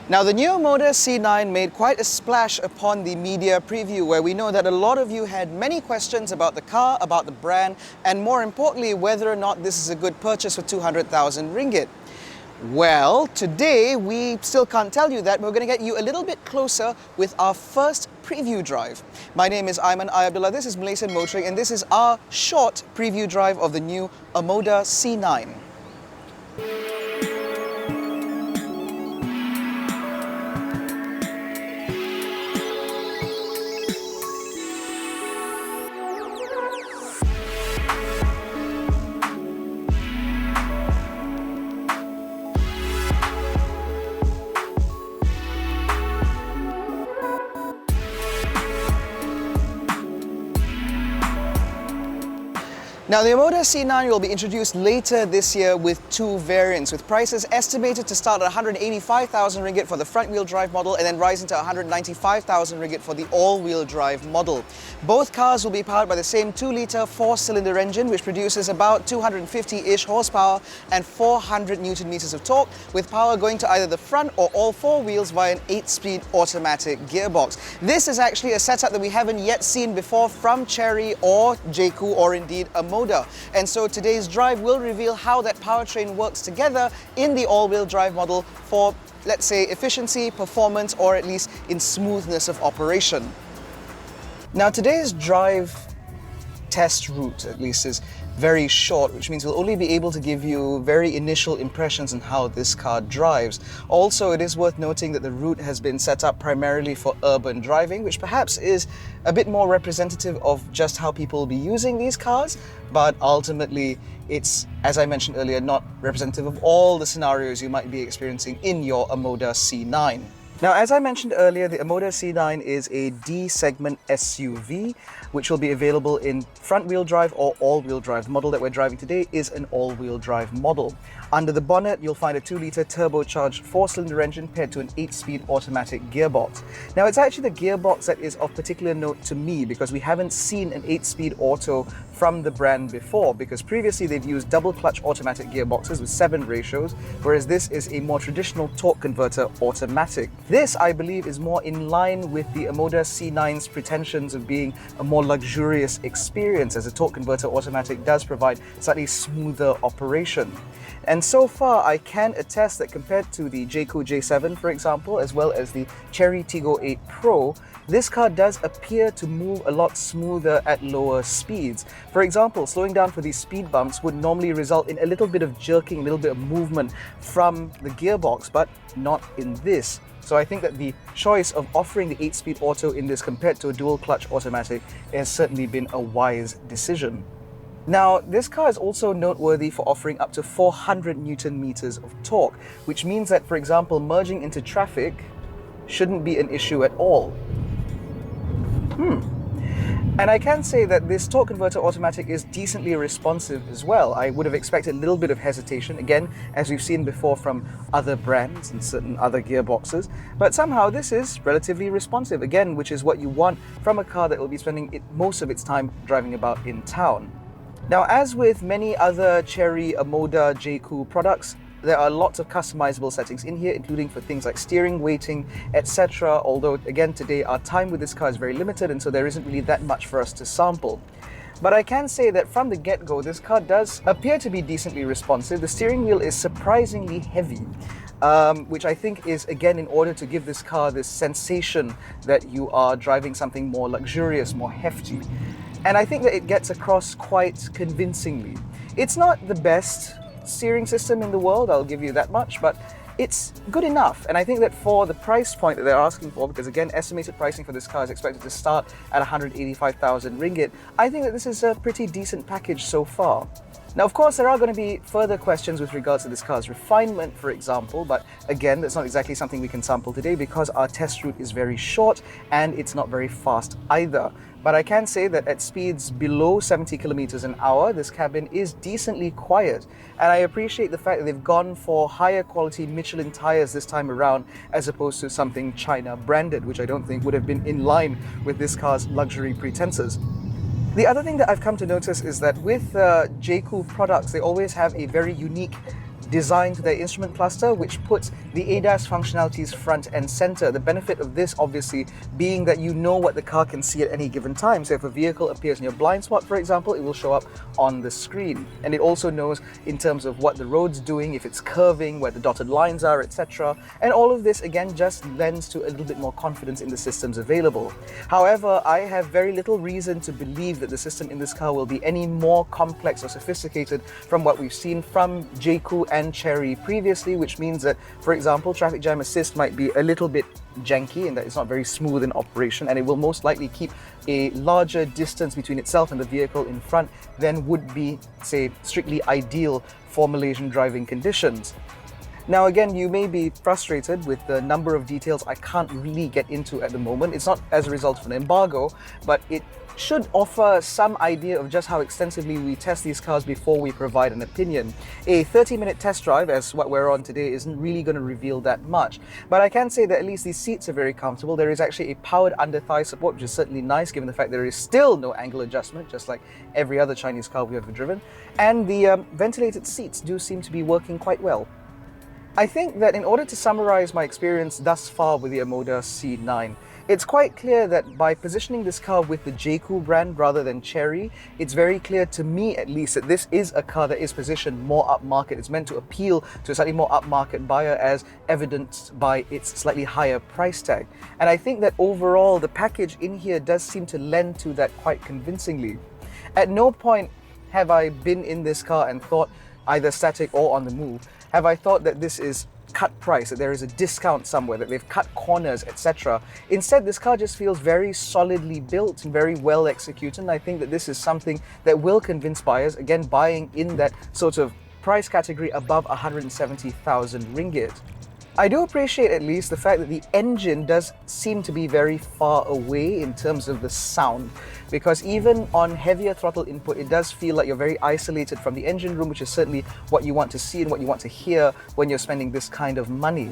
Now, the new Omoda C9 made quite a splash upon the media preview, where we know that a lot of you had many questions about the car, about the brand, and more importantly, whether or not this is a good purchase for 200,000 ringgit. Well, today we still can't tell you that. We're going to get you a little bit closer with our first preview drive. My name is AIMAN, ABDULLAH, this is Malaysian Motoring, and this is our short preview drive of the new Omoda C9. Now, the Omoda C9 will be introduced later this year with two variants, with prices estimated to start at 185,000 ringgit for the front-wheel drive model and then rising to 195,000 ringgit for the all-wheel drive model. Both cars will be powered by the same 2-litre 4-cylinder engine, which produces about 250-ish horsepower and 400 Newton meters of torque, with power going to either the front or all four wheels via an 8-speed automatic gearbox. This is actually a setup that we haven't yet seen before from Chery or Jaecoo or indeed Omoda. And so today's drive will reveal how that powertrain works together in the all-wheel drive model for, let's say, efficiency, performance, or at least in smoothness of operation. Now, today's drive test route, at least, is very short, which means we'll only be able to give you very initial impressions on how this car drives. Also, it is worth noting that the route has been set up primarily for urban driving, which perhaps is a bit more representative of just how people will be using these cars, but ultimately it's, as I mentioned earlier, not representative of all the scenarios you might be experiencing in your Omoda C9. Now, as I mentioned earlier, the Omoda C9 is a D-segment SUV, which will be available in front-wheel drive or all-wheel drive. The model that we're driving today is an all-wheel drive model. Under the bonnet, you'll find a 2-litre turbocharged 4-cylinder engine paired to an 8-speed automatic gearbox. Now, it's actually the gearbox that is of particular note to me, because we haven't seen an 8-speed auto from the brand before, because previously they've used double-clutch automatic gearboxes with 7 ratios, whereas this is a more traditional torque converter automatic. This, I believe, is more in line with the Omoda C9's pretensions of being a more luxurious experience, as a torque converter automatic does provide slightly smoother operation. And so far, I can attest that compared to the Jaecoo J7, for example, as well as the Chery Tiggo 8 Pro, this car does appear to move a lot smoother at lower speeds. For example, slowing down for these speed bumps would normally result in a little bit of jerking, a little bit of movement from the gearbox, but not in this. So I think that the choice of offering the 8-speed auto in this compared to a dual-clutch automatic has certainly been a wise decision. Now, this car is also noteworthy for offering up to 400 Newton meters of torque, which means that, for example, merging into traffic shouldn't be an issue at all. And I can say that this torque converter automatic is decently responsive as well. I would have expected a little bit of hesitation, again, as we've seen before from other brands and certain other gearboxes, but somehow this is relatively responsive, again, which is what you want from a car that will be spending most of its time driving about in town. Now, as with many other Chery, Omoda, Jaecoo products, there are lots of customizable settings in here, including for things like steering, weighting, etc. Although, again, today our time with this car is very limited, and so there isn't really that much for us to sample. But I can say that from the get-go, this car does appear to be decently responsive. The steering wheel is surprisingly heavy, which I think is, again, in order to give this car this sensation that you are driving something more luxurious, more hefty. And I think that it gets across quite convincingly. It's not the best steering system in the world, I'll give you that much, but it's good enough. And I think that for the price point that they're asking for, because again, estimated pricing for this car is expected to start at 185,000 ringgit, I think that this is a pretty decent package so far. Now, of course, there are going to be further questions with regards to this car's refinement, for example, but again, that's not exactly something we can sample today because our test route is very short and it's not very fast either. But I can say that at speeds below 70 kilometers an hour, this cabin is decently quiet. And I appreciate the fact that they've gone for higher quality Michelin tires this time around, as opposed to something China branded, which I don't think would have been in line with this car's luxury pretenses. The other thing that I've come to notice is that with Jaecoo products, they always have a very unique design to their instrument cluster, which puts the ADAS functionalities front and center. The benefit of this obviously being that you know what the car can see at any given time. So if a vehicle appears in your blind spot, for example, it will show up on the screen. And it also knows in terms of what the road's doing, if it's curving, where the dotted lines are, etc. And all of this again just lends to a little bit more confidence in the systems available. However, I have very little reason to believe that the system in this car will be any more complex or sophisticated from what we've seen from Jaecoo and Chery previously, which means that, for example, traffic jam assist might be a little bit janky in that it's not very smooth in operation, and it will most likely keep a larger distance between itself and the vehicle in front than would be, say, strictly ideal for Malaysian driving conditions. Now again, you may be frustrated with the number of details I can't really get into at the moment. It's not as a result of an embargo, but it should offer some idea of just how extensively we test these cars before we provide an opinion. A 30-minute test drive, as what we're on today, isn't really going to reveal that much. But I can say that at least these seats are very comfortable. There is actually a powered under-thigh support, which is certainly nice given the fact there is still no angle adjustment, just like every other Chinese car we've ever driven. And the ventilated seats do seem to be working quite well. I think that in order to summarize my experience thus far with the Omoda C9, it's quite clear that by positioning this car with the Jaecoo brand rather than Chery, it's very clear to me at least that this is a car that is positioned more upmarket. It's meant to appeal to a slightly more upmarket buyer, as evidenced by its slightly higher price tag. And I think that overall the package in here does seem to lend to that quite convincingly. At no point have I been in this car and thought, either static or on the move, have I thought that this is cut price, that there is a discount somewhere, that they've cut corners, etc. Instead, this car just feels very solidly built and very well executed, and I think that this is something that will convince buyers, again, buying in that sort of price category above 170,000 ringgit. I do appreciate at least the fact that the engine does seem to be very far away in terms of the sound, because even on heavier throttle input, it does feel like you're very isolated from the engine room, which is certainly what you want to see and what you want to hear when you're spending this kind of money.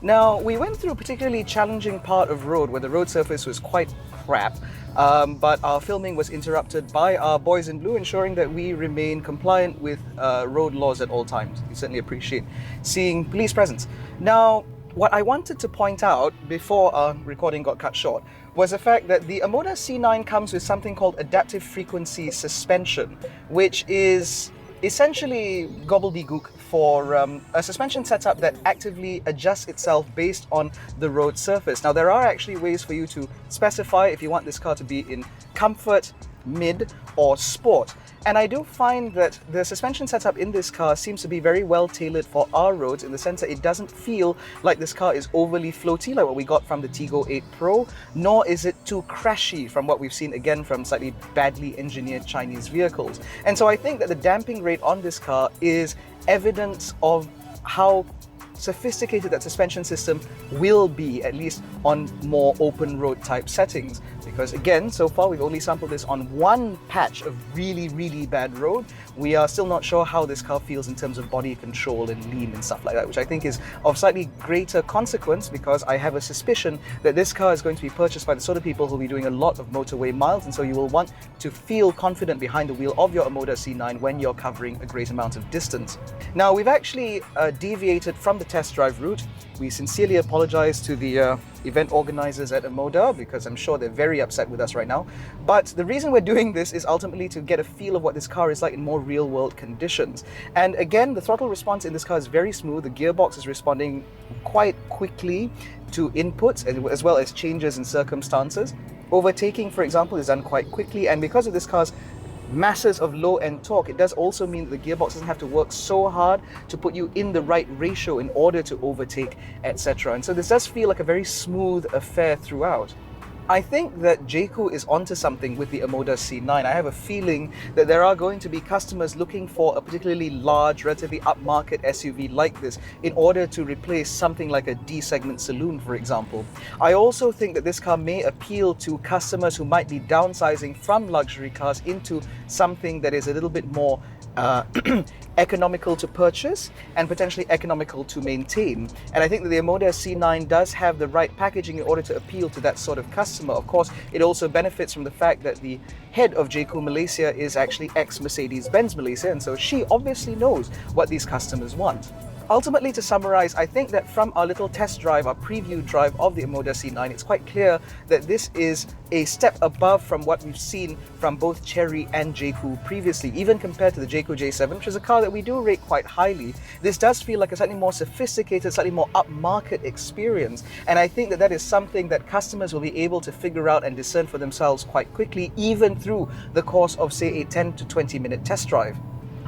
Now, we went through a particularly challenging part of road where the road surface was quite crap, but our filming was interrupted by our boys in blue, ensuring that we remain compliant with road laws at all times. We certainly appreciate seeing police presence. Now, what I wanted to point out before our recording got cut short was the fact that the Omoda C9 comes with something called adaptive frequency suspension, which is essentially gobbledygook for a suspension setup that actively adjusts itself based on the road surface. Now, there are actually ways for you to specify if you want this car to be in comfort, mid, or sport. And I do find that the suspension setup in this car seems to be very well tailored for our roads, in the sense that it doesn't feel like this car is overly floaty like what we got from the Tiggo 8 Pro, nor is it too crashy from what we've seen again from slightly badly engineered Chinese vehicles. And so I think that the damping rate on this car is evidence of how sophisticated that suspension system will be, at least on more open road type settings. Because again, so far we've only sampled this on one patch of really bad road. We are still not sure how this car feels in terms of body control and lean and stuff like that, which I think is of slightly greater consequence, because I have a suspicion that this car is going to be purchased by the sort of people who will be doing a lot of motorway miles, and so you will want to feel confident behind the wheel of your Omoda C9 when you're covering a great amount of distance. Now, we've actually deviated from the test drive route. We sincerely apologize to the event organizers at Omoda, because I'm sure they're very upset with us right now. But the reason we're doing this is ultimately to get a feel of what this car is like in more real-world conditions. And again, the throttle response in this car is very smooth. The gearbox is responding quite quickly to inputs as well as changes in circumstances. Overtaking, for example, is done quite quickly, and because of this car's masses of low-end torque, it does also mean that the gearbox doesn't have to work so hard to put you in the right ratio in order to overtake, etc. And so this does feel like a very smooth affair throughout. I think that Jaecoo is onto something with the Omoda C9. I have a feeling that there are going to be customers looking for a particularly large, relatively upmarket SUV like this in order to replace something like a D-segment saloon, for example. I also think that this car may appeal to customers who might be downsizing from luxury cars into something that is a little bit more economical to purchase and potentially economical to maintain. And I think that the Omoda C9 does have the right packaging in order to appeal to that sort of customer. Of course, it also benefits from the fact that the head of Jaecoo Malaysia is actually ex-Mercedes-Benz Malaysia, and so she obviously knows what these customers want. Ultimately, to summarize, I think that from our little test drive, our preview drive of the Omoda C9, it's quite clear that this is a step above from what we've seen from both Chery and Jaecoo previously, even compared to the Jaecoo J7, which is a car that we do rate quite highly. This does feel like a slightly more sophisticated, slightly more upmarket experience, and I think that that is something that customers will be able to figure out and discern for themselves quite quickly, even through the course of, say, a 10 to 20 minute test drive.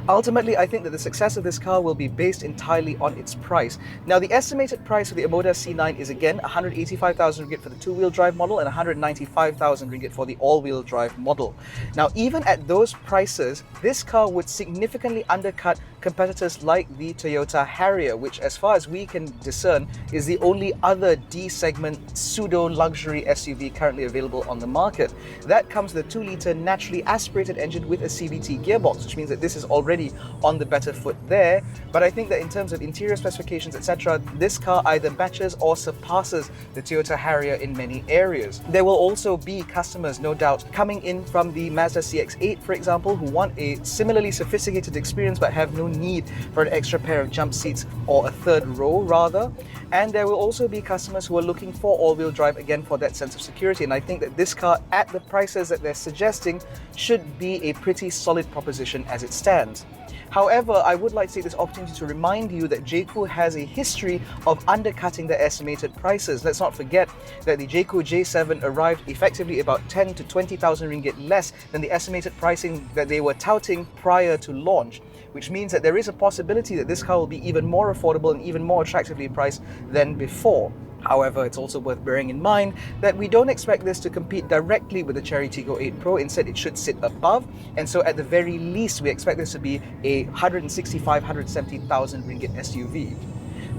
Ultimately, I think that the success of this car will be based entirely on its price. Now, the estimated price of the Omoda C9 is again 185,000 ringgit for the two-wheel drive model and 195,000 ringgit for the all-wheel drive model. Now, even at those prices, this car would significantly undercut competitors like the Toyota Harrier, which, as far as we can discern, is the only other D-segment pseudo-luxury SUV currently available on the market. That comes with a 2-litre naturally aspirated engine with a CVT gearbox, which means that this is already on the better foot there. But I think that in terms of interior specifications, etc., this car either matches or surpasses the Toyota Harrier in many areas. There will also be customers, no doubt, coming in from the Mazda CX-8, for example, who want a similarly sophisticated experience but have no need for an extra pair of jump seats, or a third row rather. And there will also be customers who are looking for all-wheel drive, again, for that sense of security. And I think that this car, at the prices that they're suggesting, should be a pretty solid proposition as it stands. However, I would like to take this opportunity to remind you that Jaecoo has a history of undercutting their estimated prices. Let's not forget that the Jaecoo J7 arrived effectively about 10 to 20,000 ringgit less than the estimated pricing that they were touting prior to launch, which means that there is a possibility that this car will be even more affordable and even more attractively priced than before. However, it's also worth bearing in mind that we don't expect this to compete directly with the Chery Tiggo 8 Pro. Instead, it should sit above, and so at the very least, we expect this to be a 165,000-170,000 ringgit SUV.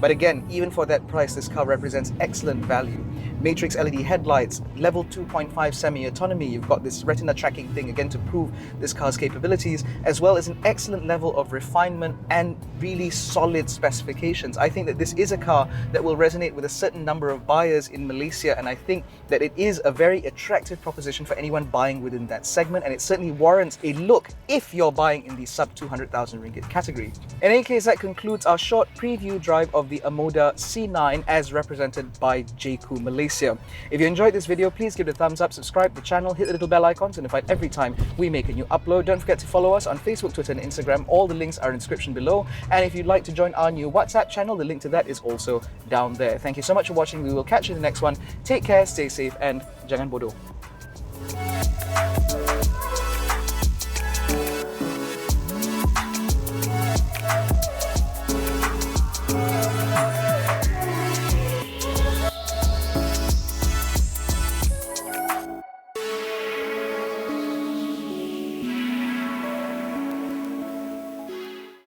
But again, even for that price, this car represents excellent value. Matrix LED headlights, level 2.5 semi-autonomy, you've got this retina tracking thing again to prove this car's capabilities, as well as an excellent level of refinement and really solid specifications. I think that this is a car that will resonate with a certain number of buyers in Malaysia, and I think that it is a very attractive proposition for anyone buying within that segment, and it certainly warrants a look if you're buying in the sub 200,000 ringgit category. In any case, that concludes our short preview drive of the Omoda C9 as represented by Jaecoo Malaysia. If you enjoyed this video, please give it a thumbs up, subscribe to the channel, hit the little bell icon to be notified every time we make a new upload. Don't forget to follow us on Facebook, Twitter and Instagram. All the links are in the description below. And if you'd like to join our new WhatsApp channel, the link to that is also down there. Thank you so much for watching. We will catch you in the next one. Take care, stay safe, and jangan bodoh.